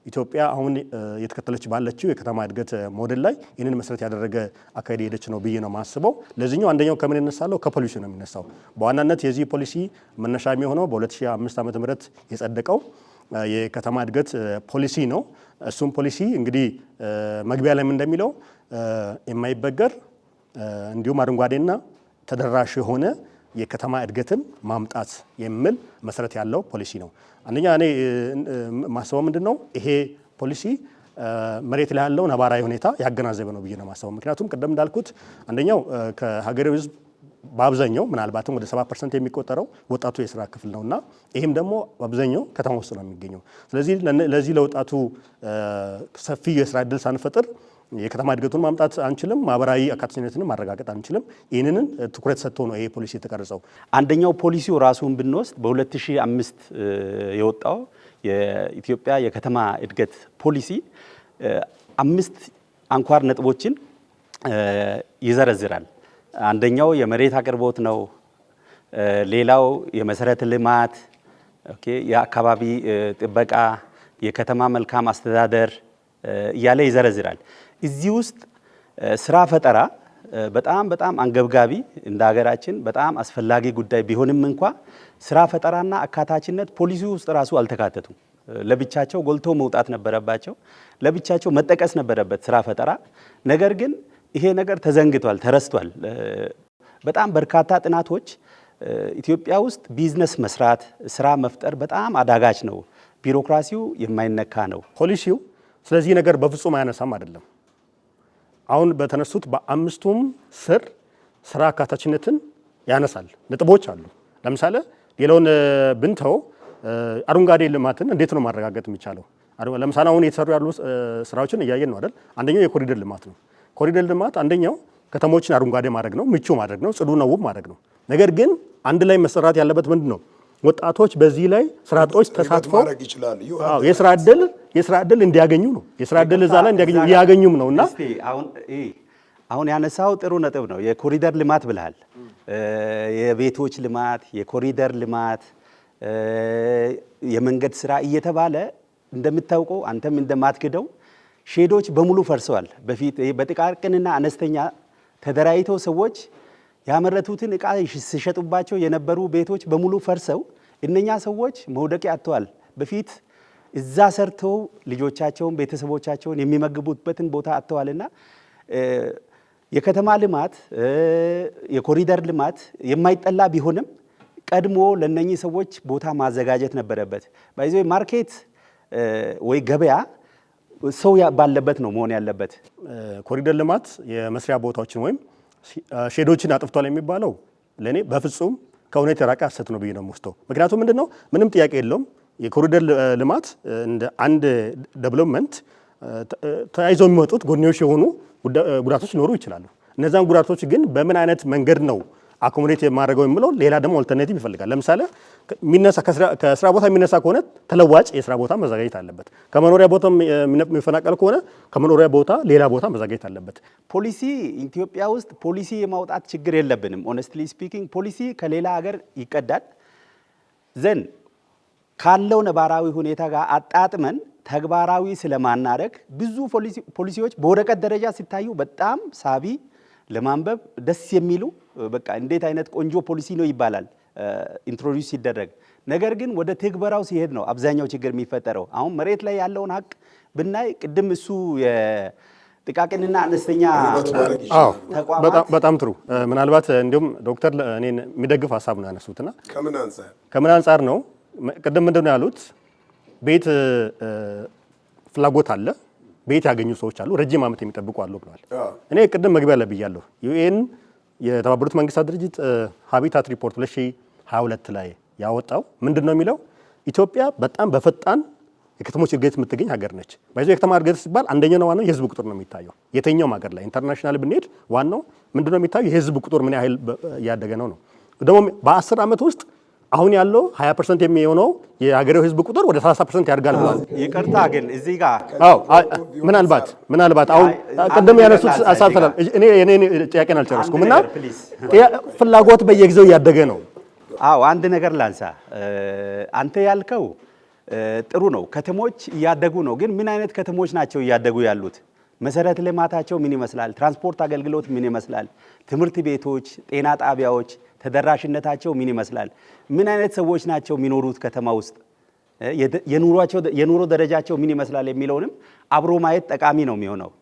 ኢትዮጵያ አሁን የተከተለች ባለችው የከተማ እድገት ሞዴል ላይ ይህንን መሰረት ያደረገ አካሄድ ሄደች ነው ብዬ ነው ማስበው። ለዚህኛው አንደኛው ከምን ይነሳለው? ከፖሊሲ ነው የሚነሳው። በዋናነት የዚህ ፖሊሲ መነሻ የሚሆነው በ2005 ዓ.ም የጸደቀው የከተማ እድገት ፖሊሲ ነው። እሱም ፖሊሲ እንግዲህ መግቢያ ላይ እንደሚለው የማይበገር እንዲሁም አረንጓዴና ተደራሽ የሆነ የከተማ እድገትን ማምጣት የሚል መሰረት ያለው ፖሊሲ ነው። አንደኛ እኔ ማስበው ምንድነው ይሄ ፖሊሲ መሬት ላይ ያለው ነባራዊ ሁኔታ ያገናዘበ ነው ብዬ ነው ማስበው። ምክንያቱም ቀደም እንዳልኩት አንደኛው ከሀገሬው ህዝብ በአብዛኛው ምናልባትም ወደ 7% የሚቆጠረው ወጣቱ የስራ ክፍል ነውና ይሄም ደግሞ በአብዛኛው ከተማ ውስጥ ነው የሚገኘው። ስለዚህ ለዚህ ለወጣቱ ሰፊ የስራ እድል ሳንፈጥር የከተማ እድገቱን ማምጣት አንችልም፣ ማህበራዊ አካታችነትን ማረጋገጥ አንችልም። ይህንን ትኩረት ሰጥቶ ነው ይሄ ፖሊሲ የተቀረጸው። አንደኛው ፖሊሲው ራሱን ብንወስድ በ2005 የወጣው የኢትዮጵያ የከተማ እድገት ፖሊሲ 5 አንኳር ነጥቦችን ይዘረዝራል። አንደኛው የመሬት አቅርቦት ነው። ሌላው የመሰረተ ልማት፣ የአካባቢ ጥበቃ፣ የከተማ መልካም አስተዳደር እያለ ይዘረዝራል። እዚህ ውስጥ ስራ ፈጠራ በጣም አንገብጋቢ እንደ ሀገራችን በጣም አስፈላጊ ጉዳይ ቢሆንም እንኳ ስራ ፈጠራና አካታችነት ፖሊሲ ውስጥ ራሱ አልተካተቱም። ለብቻቸው ጎልቶ መውጣት ነበረባቸው፣ ለብቻቸው መጠቀስ ነበረበት ስራ ፈጠራ። ነገር ግን ይሄ ነገር ተዘንግቷል፣ ተረስቷል። በጣም በርካታ ጥናቶች ኢትዮጵያ ውስጥ ቢዝነስ መስራት፣ ስራ መፍጠር በጣም አዳጋች ነው፣ ቢሮክራሲው የማይነካ ነው ፖሊሲው። ስለዚህ ነገር በፍጹም አያነሳም አይደለም። አሁን በተነሱት በአምስቱም ስር ስራ አካታችነትን ያነሳል። ነጥቦች አሉ። ለምሳሌ ሌላውን ብንተው አረንጓዴ ልማትን እንዴት ነው ማረጋገጥ የሚቻለው? ለምሳሌ አሁን የተሰሩ ያሉ ስራዎችን እያየን ነው አይደል? አንደኛው የኮሪደር ልማት ነው። ኮሪደር ልማት አንደኛው ከተሞችን አረንጓዴ ማድረግ ነው፣ ምቹ ማድረግ ነው፣ ጽዱና ውብ ማድረግ ነው። ነገር ግን አንድ ላይ መሰራት ያለበት ምንድነው? ወጣቶች በዚህ ላይ ስራ አጦች ተሳትፈው የስራ እድል እንዲያገኙ ነው። የስራ እድል እዛ ላይ እንዲያገኙም ነውና አሁን ያነሳው ጥሩ ነጥብ ነው። የኮሪደር ልማት ብለሃል። የቤቶች ልማት፣ የኮሪደር ልማት፣ የመንገድ ስራ እየተባለ እንደምታውቀው አንተም እንደማትክደው ሼዶች በሙሉ ፈርሰዋል። በፊት በጥቃቅንና አነስተኛ ተደራጅተው ሰዎች ያመረቱትን እቃ ሲሸጡባቸው የነበሩ ቤቶች በሙሉ ፈርሰው እነኛ ሰዎች መውደቂያ አጥተዋል። በፊት እዛ ሰርተው ልጆቻቸውን ቤተሰቦቻቸውን የሚመግቡበትን ቦታ አጥተዋልና የከተማ ልማት የኮሪደር ልማት የማይጠላ ቢሆንም ቀድሞ ለነኚህ ሰዎች ቦታ ማዘጋጀት ነበረበት። ባይዘው ማርኬት ወይ ገበያ ሰው ባለበት ነው መሆን ያለበት። ኮሪደር ልማት የመስሪያ ቦታዎችን ወይም ሼዶችን አጥፍቷል የሚባለው ለኔ በፍጹም ከእውነት የራቀ ሐሰት ነው ብዬ ነው የምወስደው። ምክንያቱም ምንድነው ምንም ጥያቄ የለውም የኮሪደር ልማት እንደ አንድ ዴቨሎፕመንት ተያይዘው የሚመጡት ጎንዮሽ የሆኑ ጉዳቶች ሊኖሩ ይችላሉ። እነዛን ጉዳቶች ግን በምን አይነት መንገድ ነው አኮሞዴት የማድረገው የሚለው ሌላ ደግሞ አልተርናቲቭ ይፈልጋል። ለምሳሌ ከስራ ቦታ የሚነሳ ከሆነ ተለዋጭ የስራ ቦታ መዘጋጀት አለበት። ከመኖሪያ ቦታ የሚፈናቀል ከሆነ ከመኖሪያ ቦታ ሌላ ቦታ መዘጋጀት አለበት። ፖሊሲ ኢትዮጵያ ውስጥ ፖሊሲ የማውጣት ችግር የለብንም። ኦነስትሊ ስፒኪንግ ፖሊሲ ከሌላ ሀገር ይቀዳል ዘን ካለው ነባራዊ ሁኔታ ጋር አጣጥመን ተግባራዊ ስለማናረግ ብዙ ፖሊሲዎች በወረቀት ደረጃ ሲታዩ በጣም ሳቢ ለማንበብ ደስ የሚሉ በቃ እንዴት አይነት ቆንጆ ፖሊሲ ነው ይባላል ኢንትሮዲዩስ ሲደረግ። ነገር ግን ወደ ትግበራው ሲሄድ ነው አብዛኛው ችግር የሚፈጠረው። አሁን መሬት ላይ ያለውን ሀቅ ብናይ ቅድም እሱ የጥቃቅንና አነስተኛ ተቋማት በጣም ጥሩ ምናልባት እንዲሁም ዶክተር እኔን የሚደግፍ ሀሳብ ነው ያነሱትና ከምን አንፃር ነው ቅድም ምንድነው ያሉት ቤት ፍላጎት አለ ቤት ያገኙ ሰዎች አሉ፣ ረጅም ዓመት የሚጠብቁ አሉ ብለዋል። እኔ ቅድም መግቢያ ላይ ብያለሁ ዩኤን የተባበሩት መንግስታት ድርጅት ሃቢታት ሪፖርት 2022 ላይ ያወጣው ምንድነው የሚለው ኢትዮጵያ በጣም በፈጣን የከተሞች እድገት የምትገኝ ሀገር ነች። ባይዘው የከተማ እድገት ሲባል አንደኛው ዋናው የህዝብ ቁጥር ነው የሚታየው። የትኛውም ሀገር ላይ ኢንተርናሽናል ብንሄድ ዋናው ምንድነው የሚታየው የህዝብ ቁጥር ምን ያህል እያደገ ነው። ደግሞ በ10 ዓመት ውስጥ አሁን ያለው 20% የሚሆነው የሀገሬው ህዝብ ቁጥር ወደ 30% ያድጋል ብሏል። ይቅርታ ግን እዚህ ጋር ምናልባት አሁን ቀደም ያነሱት ሐሳብ ተላል እኔ ጥያቄን አልጨረስኩም እና ፍላጎት በየጊዜው እያደገ ነው። አንድ ነገር ላንሳ። አንተ ያልከው ጥሩ ነው። ከተሞች እያደጉ ነው። ግን ምን አይነት ከተሞች ናቸው እያደጉ ያሉት? መሰረተ ልማታቸው ምን ይመስላል? ትራንስፖርት አገልግሎት ምን ይመስላል? ትምህርት ቤቶች፣ ጤና ጣቢያዎች ተደራሽነታቸው ምን ይመስላል? ምን አይነት ሰዎች ናቸው የሚኖሩት ከተማ ውስጥ? የኑሮ ደረጃቸው ምን ይመስላል የሚለውንም አብሮ ማየት ጠቃሚ ነው የሚሆነው።